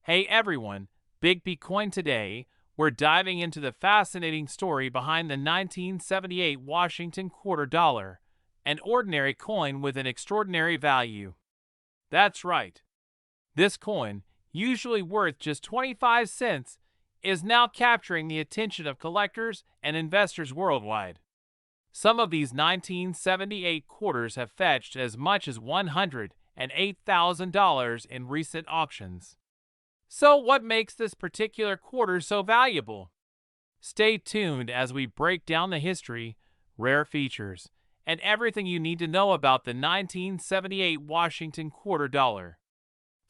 Hey everyone, Big B Coin today. We're diving into the fascinating story behind the 1978 Washington quarter dollar, an ordinary coin with an extraordinary value. That's right. This coin, usually worth just 25 cents, is now capturing the attention of collectors and investors worldwide. Some of these 1978 quarters have fetched as much as $108,000 in recent auctions. So, what makes this particular quarter so valuable? Stay tuned as we break down the history, rare features, and everything you need to know about the 1978 Washington quarter dollar.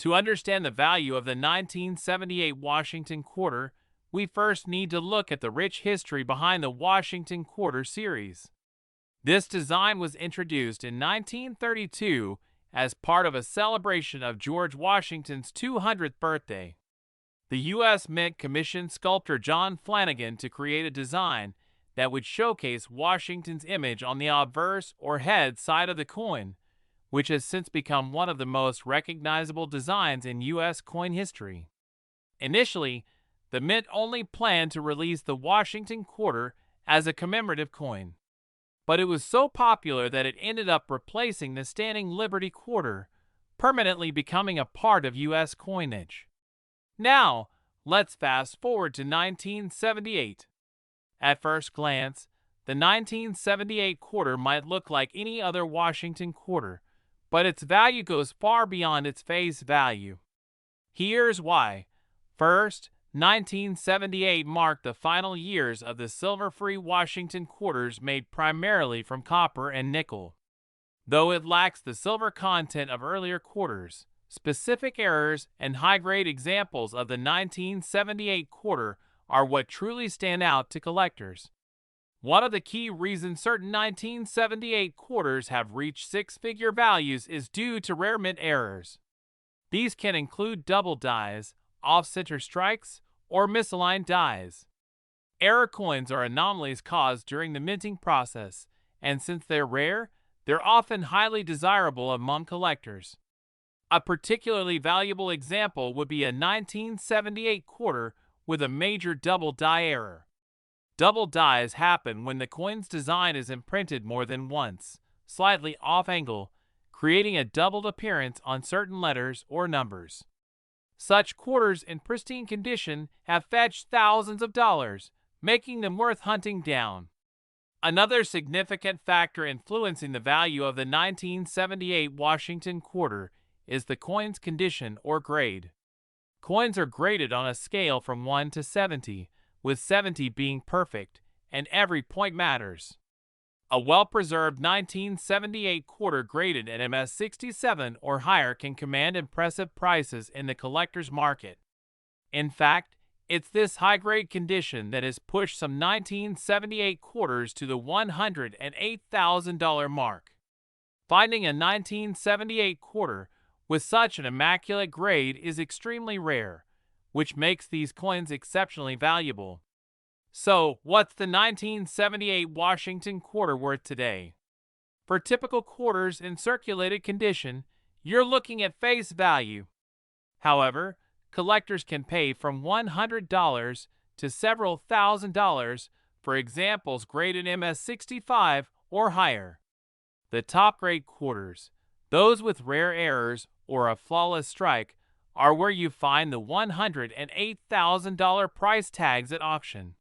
To understand the value of the 1978 Washington quarter, we first need to look at the rich history behind the Washington quarter series. This design was introduced in 1932 as part of a celebration of George Washington's 200th birthday. The U.S. Mint commissioned sculptor John Flanagan to create a design that would showcase Washington's image on the obverse or head side of the coin, which has since become one of the most recognizable designs in U.S. coin history. Initially, the Mint only planned to release the Washington quarter as a commemorative coin, but it was so popular that it ended up replacing the standing Liberty quarter, permanently becoming a part of U.S. coinage. Now, let's fast forward to 1978. At first glance, the 1978 quarter might look like any other Washington quarter, but its value goes far beyond its face value. Here's why. First, 1978 marked the final years of the silver-free Washington quarters made primarily from copper and nickel. Though it lacks the silver content of earlier quarters, specific errors and high-grade examples of the 1978 quarter are what truly stand out to collectors. One of the key reasons certain 1978 quarters have reached six-figure values is due to rare mint errors. These can include double dies, off-center strikes, or misaligned dies. Error coins are anomalies caused during the minting process, and since they're rare, they're often highly desirable among collectors. A particularly valuable example would be a 1978 quarter with a major double die error. Double dies happen when the coin's design is imprinted more than once, slightly off angle, creating a doubled appearance on certain letters or numbers. Such quarters in pristine condition have fetched thousands of dollars, making them worth hunting down. Another significant factor influencing the value of the 1978 Washington quarter is the coin's condition or grade. Coins are graded on a scale from 1 to 70, with 70 being perfect, and every point matters. A well-preserved 1978 quarter graded at MS 67 or higher can command impressive prices in the collector's market. In fact, it's this high-grade condition that has pushed some 1978 quarters to the $108,000 mark. Finding a 1978 quarter with such an immaculate grade is extremely rare, which makes these coins exceptionally valuable. So, what's the 1978 Washington quarter worth today? For typical quarters in circulated condition, you're looking at face value. However, collectors can pay from $100 to several $1,000s for examples graded MS65 or higher. The top-grade quarters, those with rare errors or a flawless strike, are where you find the $108,000 price tags at auction.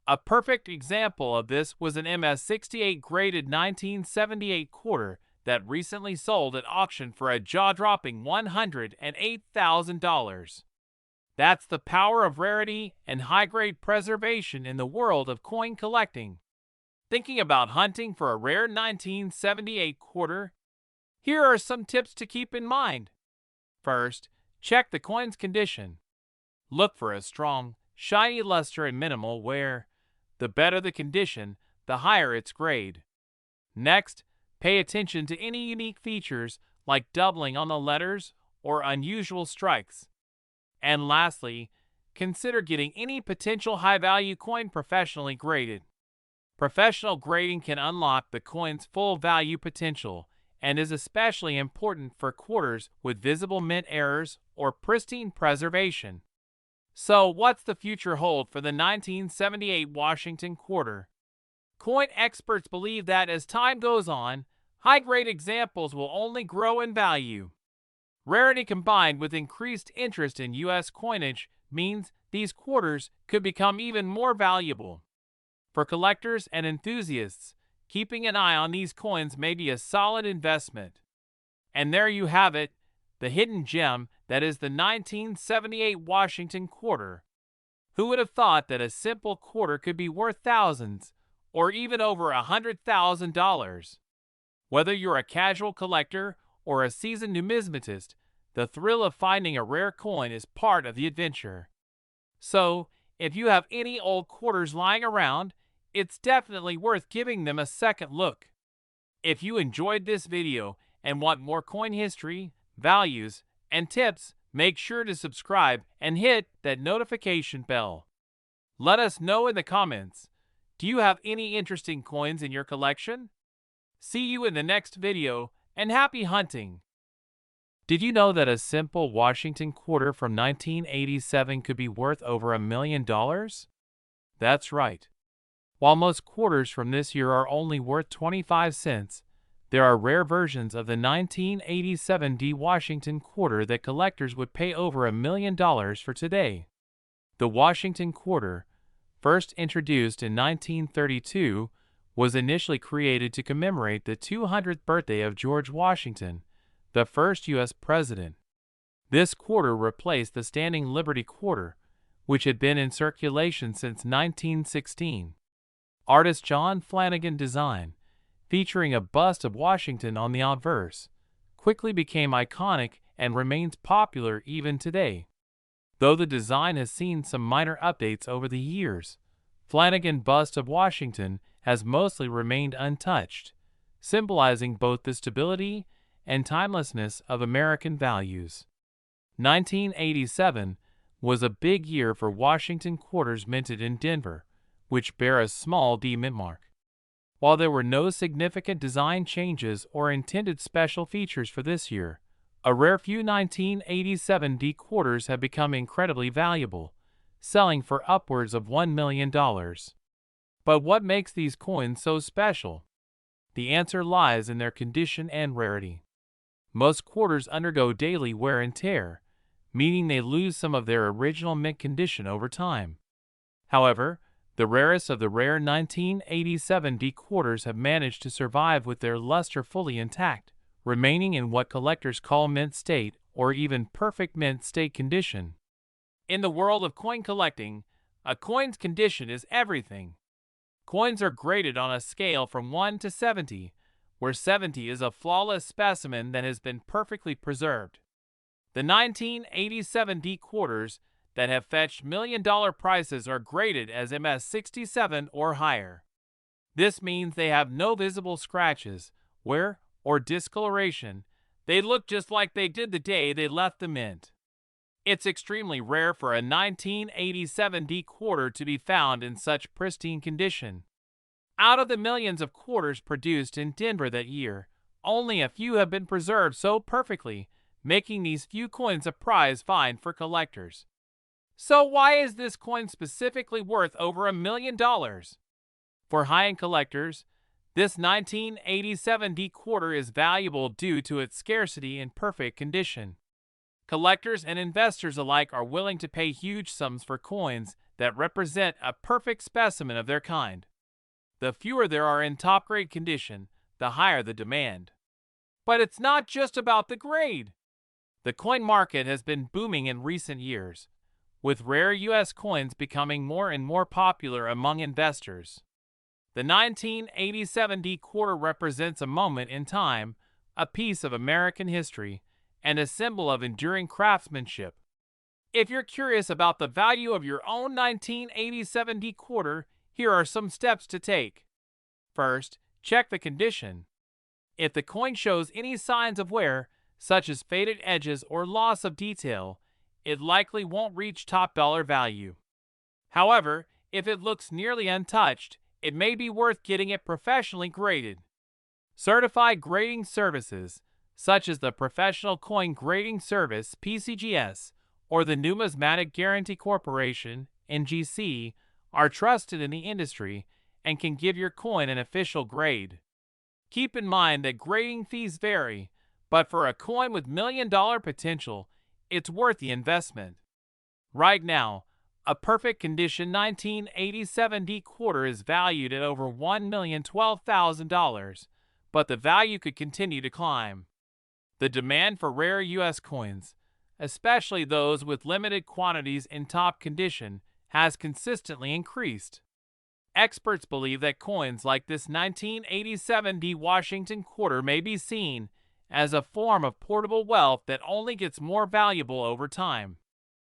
A perfect example of this was an MS68 graded 1978 quarter that recently sold at auction for a jaw-dropping $108,000. That's the power of rarity and high-grade preservation in the world of coin collecting. Thinking about hunting for a rare 1978 quarter? Here are some tips to keep in mind. First, check the coin's condition. Look for a strong, shiny luster and minimal wear. The better the condition, the higher its grade. Next, pay attention to any unique features like doubling on the letters or unusual strikes. And lastly, consider getting any potential high-value coin professionally graded. Professional grading can unlock the coin's full value potential and is especially important for quarters with visible mint errors or pristine preservation. So, what's the future hold for the 1978 Washington quarter? Coin experts believe that as time goes on, high-grade examples will only grow in value. Rarity combined with increased interest in U.S. coinage means these quarters could become even more valuable. For collectors and enthusiasts, keeping an eye on these coins may be a solid investment. And there you have it, the hidden gem that is the 1978 Washington quarter. Who would have thought that a simple quarter could be worth thousands, or even over $100,000? Whether you're a casual collector or a seasoned numismatist, the thrill of finding a rare coin is part of the adventure. So, if you have any old quarters lying around, it's definitely worth giving them a second look. If you enjoyed this video and want more coin history, values, and tips, make sure to subscribe and hit that notification bell. Let us know in the comments. Do you have any interesting coins in your collection? See you in the next video, and happy hunting! Did you know that a simple Washington quarter from 1987 could be worth over $1 million? That's right. While most quarters from this year are only worth 25 cents, there are rare versions of the 1987 Washington quarter that collectors would pay over $1 million for today. The Washington quarter, first introduced in 1932, was initially created to commemorate the 200th birthday of George Washington, the first U.S. president. This quarter replaced the standing Liberty quarter, which had been in circulation since 1916. Artist John Flanagan design, featuring a bust of Washington on the obverse, quickly became iconic and remains popular even today. Though the design has seen some minor updates over the years, Flanagan bust of Washington has mostly remained untouched, symbolizing both the stability and timelessness of American values. 1987 was a big year for Washington quarters minted in Denver, which bear a small D mint mark. While there were no significant design changes or intended special features for this year, a rare few 1987 D quarters have become incredibly valuable, selling for upwards of $1 million. But what makes these coins so special? The answer lies in their condition and rarity. Most quarters undergo daily wear and tear, meaning they lose some of their original mint condition over time. However, the rarest of the rare 1987 D quarters have managed to survive with their luster fully intact, remaining in what collectors call mint state or even perfect mint state condition. In the world of coin collecting, a coin's condition is everything. Coins are graded on a scale from 1 to 70, where 70 is a flawless specimen that has been perfectly preserved. The 1987 D quarters that have fetched million-dollar prices are graded as MS67 or higher. This means they have no visible scratches, wear, or discoloration. They look just like they did the day they left the mint. It's extremely rare for a 1987 D quarter to be found in such pristine condition. Out of the millions of quarters produced in Denver that year, only a few have been preserved so perfectly, making these few coins a prize find for collectors. So why is this coin specifically worth over $1 million? For high-end collectors, this 1987 D quarter is valuable due to its scarcity and perfect condition. Collectors and investors alike are willing to pay huge sums for coins that represent a perfect specimen of their kind. The fewer there are in top-grade condition, the higher the demand. But it's not just about the grade. The coin market has been booming in recent years, with rare U.S. coins becoming more and more popular among investors. The 1987 D quarter represents a moment in time, a piece of American history, and a symbol of enduring craftsmanship. If you're curious about the value of your own 1987 D quarter, here are some steps to take. First, check the condition. If the coin shows any signs of wear, such as faded edges or loss of detail, it likely won't reach top dollar value. However, if it looks nearly untouched, it may be worth getting it professionally graded. Certified grading services, such as the Professional Coin Grading Service (PCGS) or the Numismatic Guarantee Corporation (NGC), are trusted in the industry and can give your coin an official grade. Keep in mind that grading fees vary, but for a coin with million-dollar potential, it's worth the investment. Right now, a perfect condition 1987 D quarter is valued at over $1,012,000, but the value could continue to climb. The demand for rare U.S. coins, especially those with limited quantities in top condition, has consistently increased. Experts believe that coins like this 1987 D Washington quarter may be seen as a form of portable wealth that only gets more valuable over time.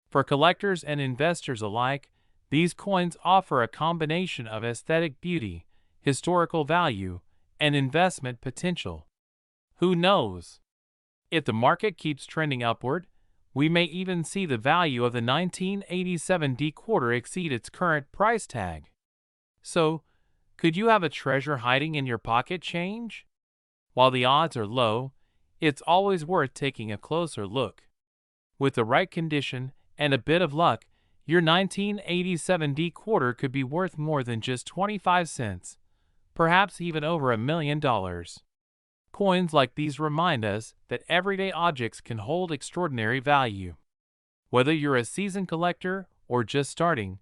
For collectors and investors alike, these coins offer a combination of aesthetic beauty, historical value, and investment potential. Who knows? If the market keeps trending upward, we may even see the value of the 1987 D quarter exceed its current price tag. So, could you have a treasure hiding in your pocket change? While the odds are low, it's always worth taking a closer look. With the right condition and a bit of luck, your 1987 D quarter could be worth more than just 25 cents, perhaps even over $1 million. Coins like these remind us that everyday objects can hold extraordinary value. Whether you're a seasoned collector or just starting,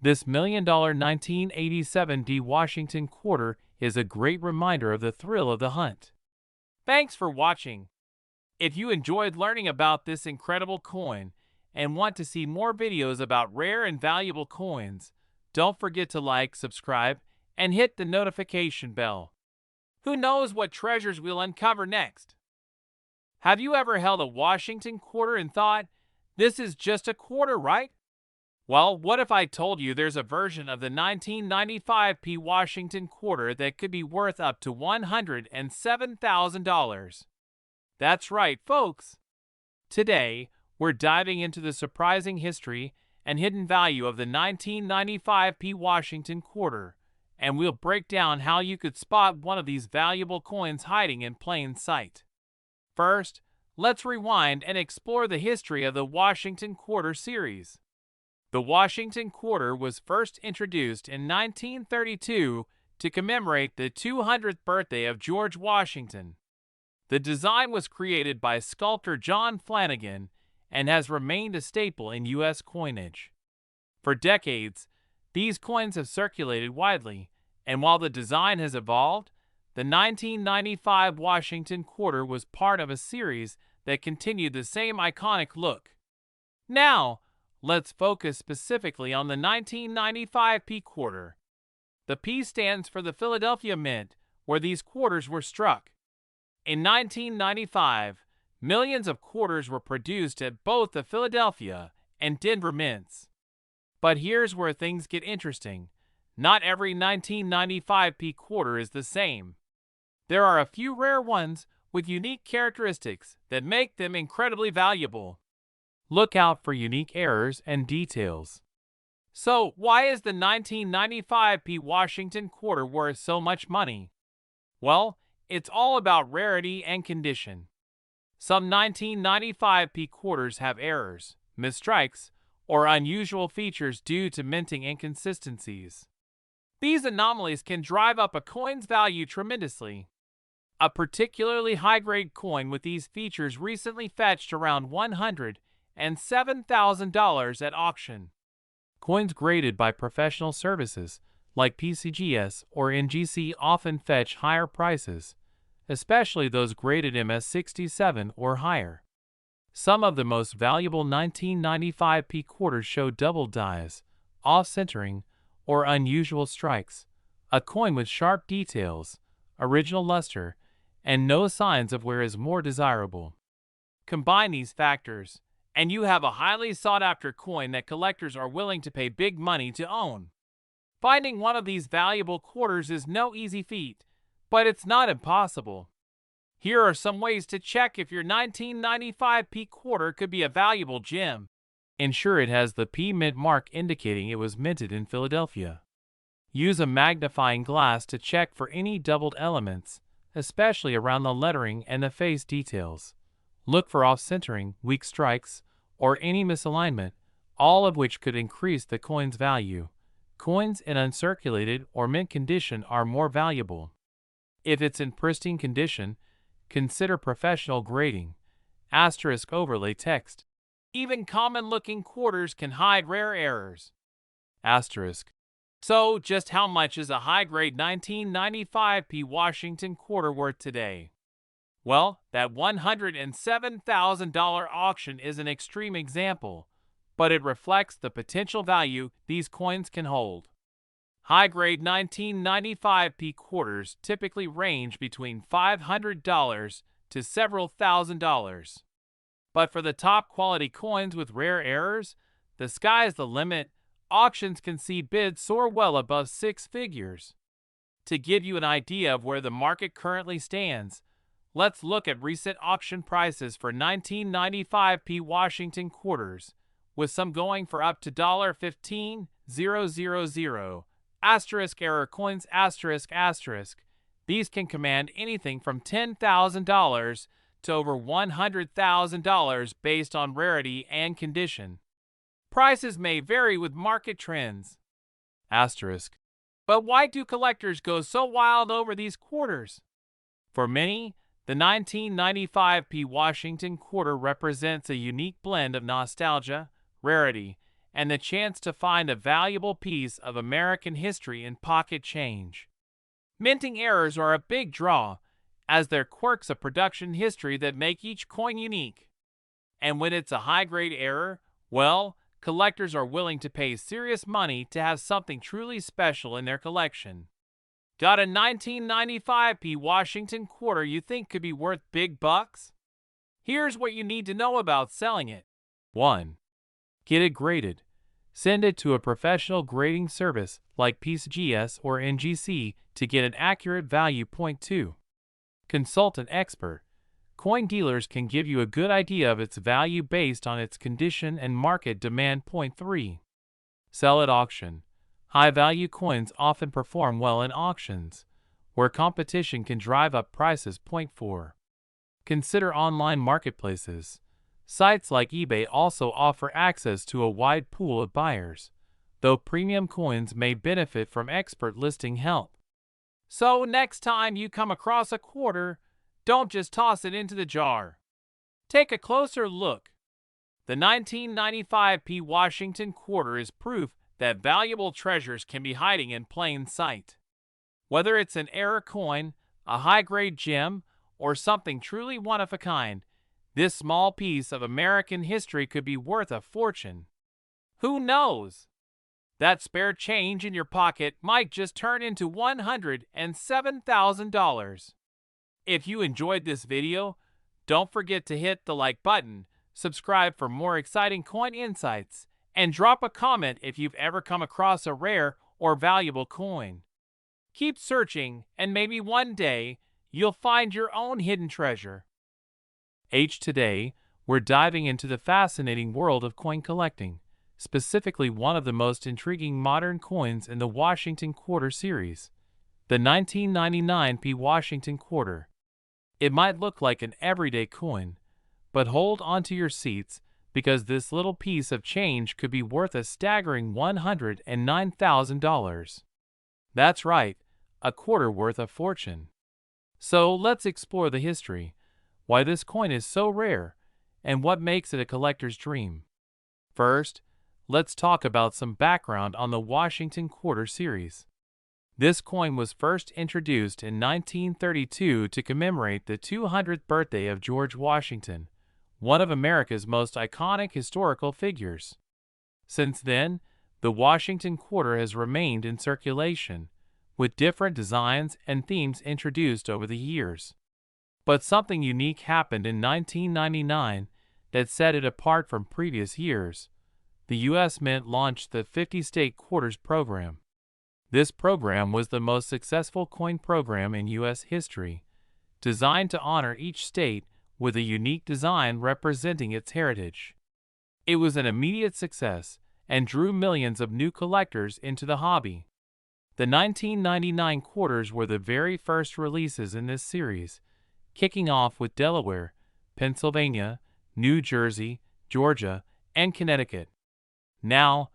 this $1 million 1987 D Washington quarter is a great reminder of the thrill of the hunt. Thanks for watching. If you enjoyed learning about this incredible coin and want to see more videos about rare and valuable coins, don't forget to like, subscribe, and hit the notification bell. Who knows what treasures we'll uncover next? Have you ever held a Washington quarter and thought, this is just a quarter, right? Well, what if I told you there's a version of the 1995 P Washington quarter that could be worth up to $107,000? That's right, folks. Today, we're diving into the surprising history and hidden value of the 1995 P Washington quarter, and we'll break down how you could spot one of these valuable coins hiding in plain sight. First, let's rewind and explore the history of the Washington Quarter series. The Washington Quarter was first introduced in 1932 to commemorate the 200th birthday of George Washington. The design was created by sculptor John Flanagan and has remained a staple in U.S. coinage. For decades, these coins have circulated widely, and while the design has evolved, the 1995 Washington Quarter was part of a series that continued the same iconic look. Now, let's focus specifically on the 1995 P quarter. The P stands for the Philadelphia Mint, where these quarters were struck. In 1995, millions of quarters were produced at both the Philadelphia and Denver mints. But here's where things get interesting. Not every 1995 P quarter is the same. There are a few rare ones with unique characteristics that make them incredibly valuable. Look out for unique errors and details. So, why is the 1995 P Washington quarter worth so much money? Well, it's all about rarity and condition. Some 1995 P quarters have errors, misstrikes, or unusual features due to minting inconsistencies. These anomalies can drive up a coin's value tremendously. A particularly high-grade coin with these features recently fetched around $107,000 at auction. Coins graded by professional services like PCGS or NGC often fetch higher prices, especially those graded MS67 or higher. Some of the most valuable 1995 P quarters show double dies, off-centering, or unusual strikes, a coin with sharp details, original luster, and no signs of wear is more desirable. Combine these factors, and you have a highly sought-after coin that collectors are willing to pay big money to own. Finding one of these valuable quarters is no easy feat, but it's not impossible. Here are some ways to check if your 1995 P quarter could be a valuable gem. Ensure it has the P mint mark indicating it was minted in Philadelphia. Use a magnifying glass to check for any doubled elements, especially around the lettering and the face details. Look for off-centering, weak strikes, or any misalignment, all of which could increase the coin's value. Coins in uncirculated or mint condition are more valuable. If it's in pristine condition, consider professional grading. Asterisk overlay text. Even common-looking quarters can hide rare errors. Asterisk. So, just how much is a high-grade 1995p Washington quarter worth today? Well, that $107,000 auction is an extreme example, but it reflects the potential value these coins can hold. High-grade 1995p quarters typically range between $500 to several $1,000s. But for the top-quality coins with rare errors, the sky's the limit. Auctions can see bids soar well above six figures. To give you an idea of where the market currently stands, let's look at recent auction prices for 1995p Washington quarters, with some going for up to $15,000. Asterisk error coins asterisk asterisk. These can command anything from $10,000 to over $100,000 based on rarity and condition. Prices may vary with market trends. Asterisk. But why do collectors go so wild over these quarters? For many, the 1995p Washington quarter represents a unique blend of nostalgia, rarity, and the chance to find a valuable piece of American history in pocket change. Minting errors are a big draw, as they're quirks of production history that make each coin unique. And when it's a high-grade error, well, collectors are willing to pay serious money to have something truly special in their collection. Got a 1995p Washington quarter you think could be worth big bucks? Here's what you need to know about selling it. 1. Get it graded. Send it to a professional grading service like PCGS or NGC to get an accurate value. 2. Consult an expert. Coin dealers can give you a good idea of its value based on its condition and market demand. 3. Sell at auction. High-value coins often perform well in auctions, where competition can drive up prices. 4. Consider online marketplaces. Sites like eBay also offer access to a wide pool of buyers, though premium coins may benefit from expert listing help. So next time you come across a quarter, don't just toss it into the jar. Take a closer look. The 1995p Washington quarter is proof that valuable treasures can be hiding in plain sight. Whether it's an error coin, a high-grade gem, or something truly one-of-a-kind, this small piece of American history could be worth a fortune. Who knows? That spare change in your pocket might just turn into $107,000. If you enjoyed this video, don't forget to hit the like button, subscribe for more exciting coin insights, and drop a comment if you've ever come across a rare or valuable coin. Keep searching, and maybe one day you'll find your own hidden treasure. Today, we're diving into the fascinating world of coin collecting, specifically one of the most intriguing modern coins in the Washington Quarter series, the 1999p Washington Quarter. It might look like an everyday coin, but hold onto your seats because this little piece of change could be worth a staggering $109,000. That's right, a quarter worth a fortune. So let's explore the history, why this coin is so rare, and what makes it a collector's dream. First, let's talk about some background on the Washington Quarter series. This coin was first introduced in 1932 to commemorate the 200th birthday of George Washington, one of America's most iconic historical figures. Since then, the Washington Quarter has remained in circulation, with different designs and themes introduced over the years. But something unique happened in 1999 that set it apart from previous years. The U.S. Mint launched the 50-state quarters program. This program was the most successful coin program in U.S. history, designed to honor each state with a unique design representing its heritage. It was an immediate success and drew millions of new collectors into the hobby. The 1999 quarters were the very first releases in this series, kicking off with Delaware, Pennsylvania, New Jersey, Georgia, and Connecticut. Now,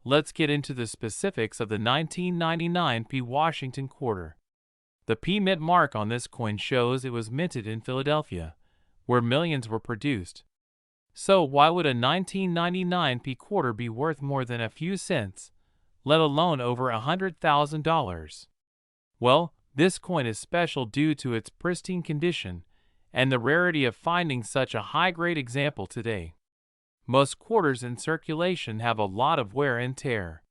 let's get into the specifics of the 1999 P. Washington quarter. The P mint mark on this coin shows it was minted in Philadelphia, where millions were produced. So why would a 1999 P quarter be worth more than a few cents, let alone over $100,000? Well, this coin is special due to its pristine condition and the rarity of finding such a high-grade example today. Most quarters in circulation have a lot of wear and tear.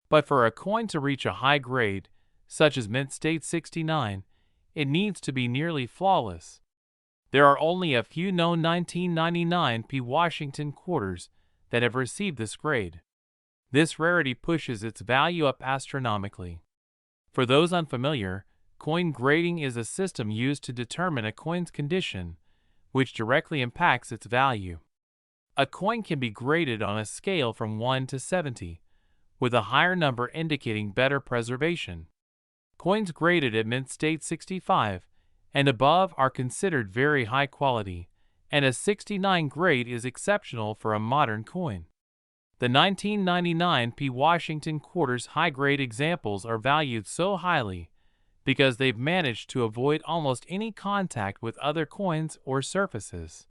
But for a coin to reach a high grade, such as Mint State 69, it needs to be nearly flawless. There are only a few known 1999 P. Washington quarters that have received this grade. This rarity pushes its value up astronomically. For those unfamiliar, coin grading is a system used to determine a coin's condition, which directly impacts its value. A coin can be graded on a scale from 1 to 70, with a higher number indicating better preservation. Coins graded at Mint State 65 and above are considered very high quality, and a 69 grade is exceptional for a modern coin. The 1999 P. Washington quarters high-grade examples are valued so highly because they've managed to avoid almost any contact with other coins or surfaces.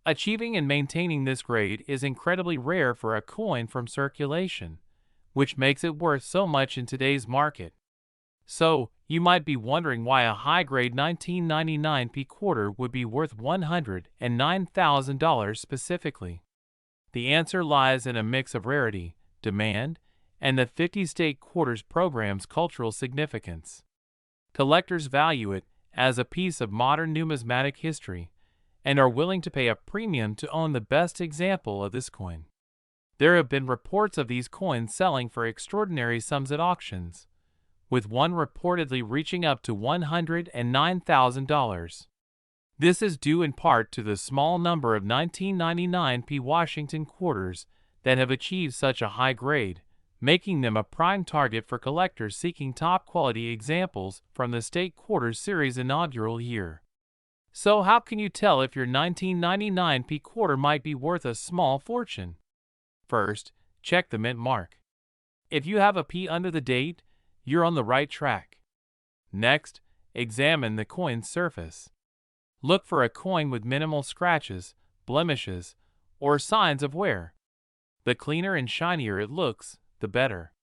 Achieving and maintaining this grade is incredibly rare for a coin from circulation, which makes it worth so much in today's market. So, you might be wondering why a high-grade 1999 P quarter would be worth $109,000 specifically. The answer lies in a mix of rarity, demand, and the 50-state quarters program's cultural significance. Collectors value it as a piece of modern numismatic history and are willing to pay a premium to own the best example of this coin. There have been reports of these coins selling for extraordinary sums at auctions, with one reportedly reaching up to $109,000. This is due in part to the small number of 1999 P. Washington quarters that have achieved such a high grade, making them a prime target for collectors seeking top-quality examples from the State Quarters Series' inaugural year. So how can you tell if your 1999 P quarter might be worth a small fortune? First, check the mint mark. If you have a P under the date, you're on the right track. Next, examine the coin's surface. Look for a coin with minimal scratches, blemishes, or signs of wear. The cleaner and shinier it looks, the better.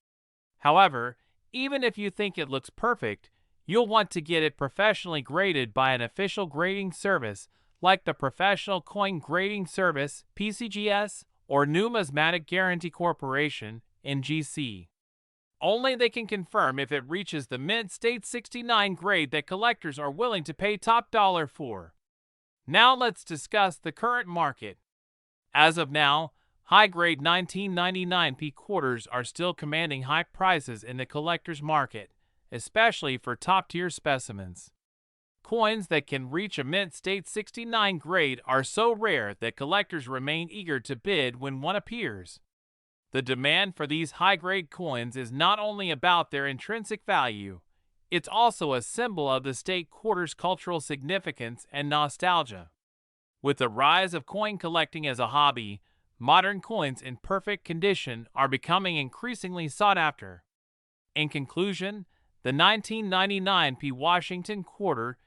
However, even if you think it looks perfect, you'll want to get it professionally graded by an official grading service like the Professional Coin Grading Service, PCGS, or Numismatic Guarantee Corporation, NGC. Only they can confirm if it reaches the Mint State 69 grade that collectors are willing to pay top dollar for. Now let's discuss the current market. As of now, high-grade 1999 P quarters are still commanding high prices in the collector's market, especially for top-tier specimens. Coins that can reach a Mint State 69 grade are so rare that collectors remain eager to bid when one appears. The demand for these high-grade coins is not only about their intrinsic value, it's also a symbol of the state quarter's cultural significance and nostalgia. With the rise of coin collecting as a hobby, modern coins in perfect condition are becoming increasingly sought after. In conclusion, the 1999 P. Washington quarter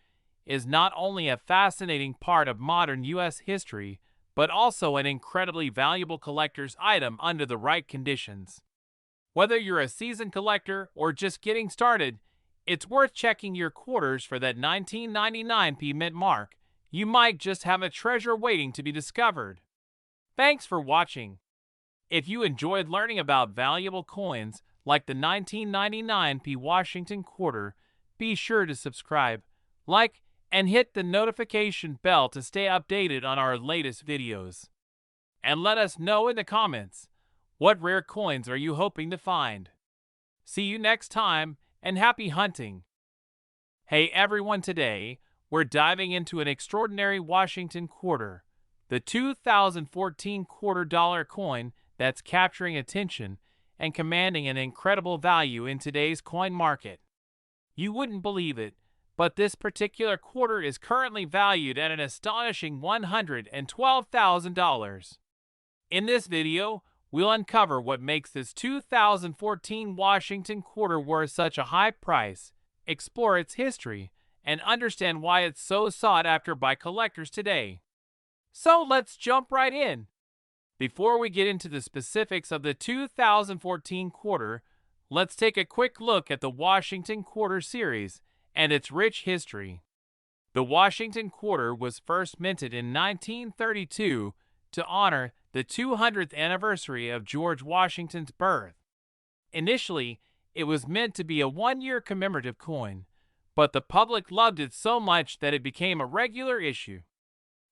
is not only a fascinating part of modern U.S. history, but also an incredibly valuable collector's item under the right conditions. Whether you're a seasoned collector or just getting started, it's worth checking your quarters for that 1999 P mint mark. You might just have a treasure waiting to be discovered. Thanks for watching. If you enjoyed learning about valuable coins like the 1999 P Washington quarter, be sure to subscribe, like, and hit the notification bell to stay updated on our latest videos. And let us know in the comments, what rare coins are you hoping to find? See you next time, and happy hunting! Hey everyone, today, we're diving into an extraordinary Washington quarter, the 2014 $quarter coin that's capturing attention and commanding an incredible value in today's coin market. You wouldn't believe it, but this particular quarter is currently valued at an astonishing $112,000. In this video, we'll uncover what makes this 2014 Washington quarter worth such a high price, explore its history, and understand why it's so sought after by collectors today. So let's jump right in. Before we get into the specifics of the 2014 quarter, let's take a quick look at the Washington Quarter series and its rich history. The Washington Quarter was first minted in 1932 to honor the 200th anniversary of George Washington's birth. Initially, it was meant to be a one-year commemorative coin, but the public loved it so much that it became a regular issue.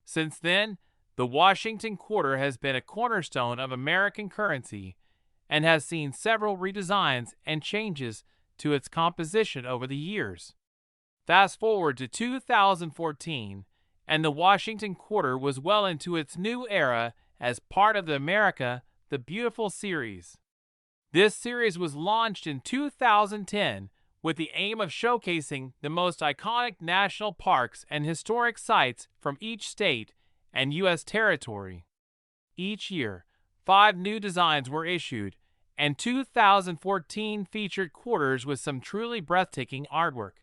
Since then, the Washington Quarter has been a cornerstone of American currency and has seen several redesigns and changes to its composition over the years. Fast forward to 2014, and the Washington Quarter was well into its new era as part of the America the Beautiful series. This series was launched in 2010 with the aim of showcasing the most iconic national parks and historic sites from each state and U.S. territory. Each year, 5 new designs were issued, and 2014 featured quarters with some truly breathtaking artwork,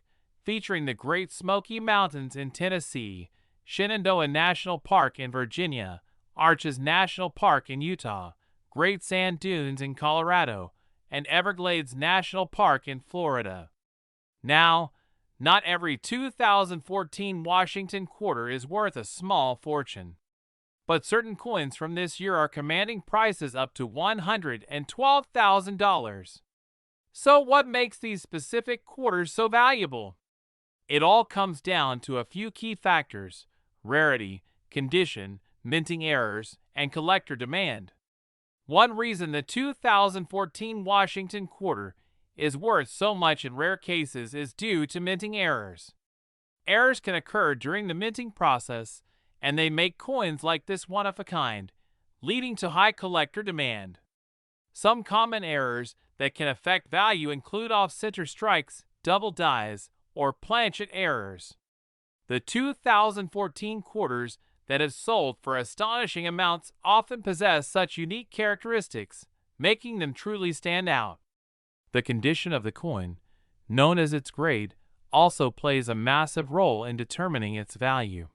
featuring the Great Smoky Mountains in Tennessee, Shenandoah National Park in Virginia, Arches National Park in Utah, Great Sand Dunes in Colorado, and Everglades National Park in Florida. Now, not every 2014 Washington Quarter is worth a small fortune, but certain coins from this year are commanding prices up to $112,000. So what makes these specific quarters so valuable? It all comes down to a few key factors: rarity, condition, minting errors, and collector demand. One reason the 2014 Washington Quarter is worth so much in rare cases is due to minting errors. Errors can occur during the minting process, and they make coins like this one of a kind, leading to high collector demand. Some common errors that can affect value include off-center strikes, double dies, or planchet errors. The 2014 quarters that have sold for astonishing amounts often possess such unique characteristics, making them truly stand out. The condition of the coin, known as its grade, also plays a massive role in determining its value.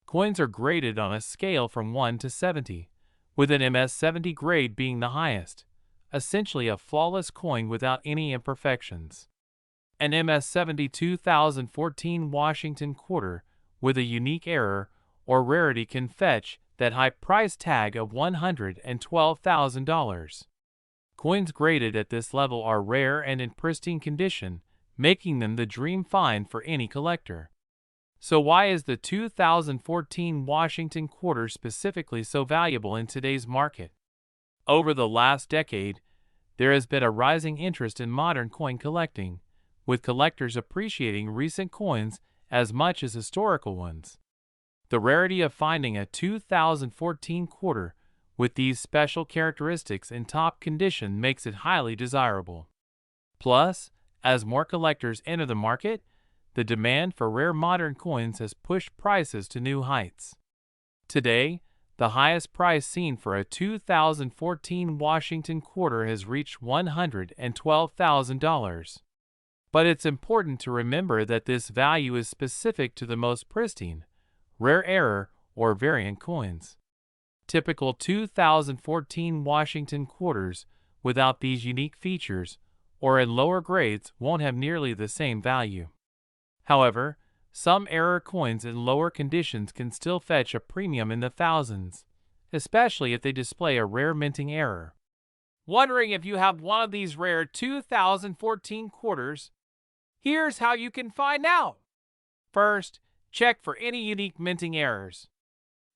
Coins are graded on a scale from 1 to 70, with an MS-70 grade being the highest, essentially a flawless coin without any imperfections. An MS-70 2014 Washington Quarter with a unique error or rarity can fetch that high price tag of $112,000. Coins graded at this level are rare and in pristine condition, making them the dream find for any collector. So why is the 2014 Washington Quarter specifically so valuable in today's market? Over the last decade, there has been a rising interest in modern coin collecting, with collectors appreciating recent coins as much as historical ones. The rarity of finding a 2014 quarter with these special characteristics in top condition makes it highly desirable. Plus, as more collectors enter the market, the demand for rare modern coins has pushed prices to new heights. Today, the highest price seen for a 2014 Washington Quarter has reached $112,000. But it's important to remember that this value is specific to the most pristine, rare error, or variant coins. Typical 2014 Washington Quarters without these unique features or in lower grades won't have nearly the same value. However, some error coins in lower conditions can still fetch a premium in the thousands, especially if they display a rare minting error. Wondering if you have one of these rare 2014 quarters? Here's how you can find out. First, check for any unique minting errors.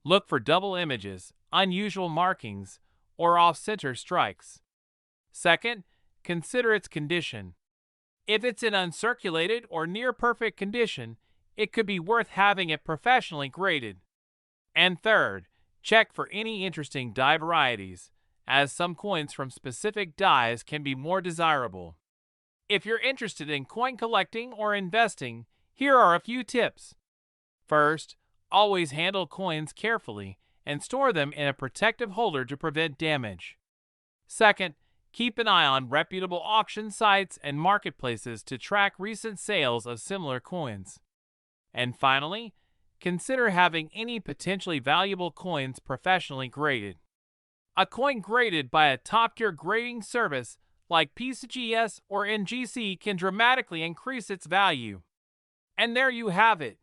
Look for double images, unusual markings, or off-center strikes. Second, consider its condition. If it's in uncirculated or near-perfect condition, it could be worth having it professionally graded. And third, check for any interesting die varieties, as some coins from specific dies can be more desirable. If you're interested in coin collecting or investing, here are a few tips. First, always handle coins carefully and store them in a protective holder to prevent damage. Second, keep an eye on reputable auction sites and marketplaces to track recent sales of similar coins. And finally, consider having any potentially valuable coins professionally graded. A coin graded by a top-tier grading service like PCGS or NGC can dramatically increase its value. And there you have it.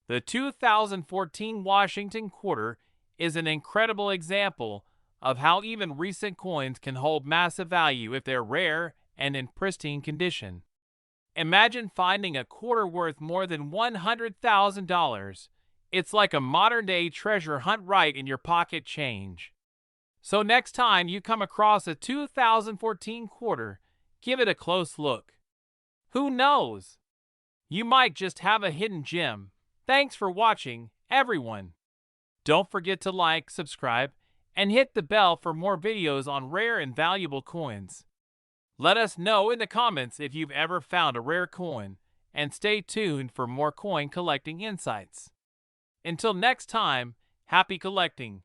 The 2014 Washington quarter is an incredible example of how even recent coins can hold massive value if they're rare and in pristine condition. Imagine finding a quarter worth more than $100,000. It's like a modern-day treasure hunt right in your pocket change. So next time you come across a 2014 quarter, give it a close look. Who knows? You might just have a hidden gem. Thanks for watching, everyone. Don't forget to like, subscribe, and hit the bell for more videos on rare and valuable coins. Let us know in the comments if you've ever found a rare coin, and stay tuned for more coin collecting insights. Until next time, happy collecting!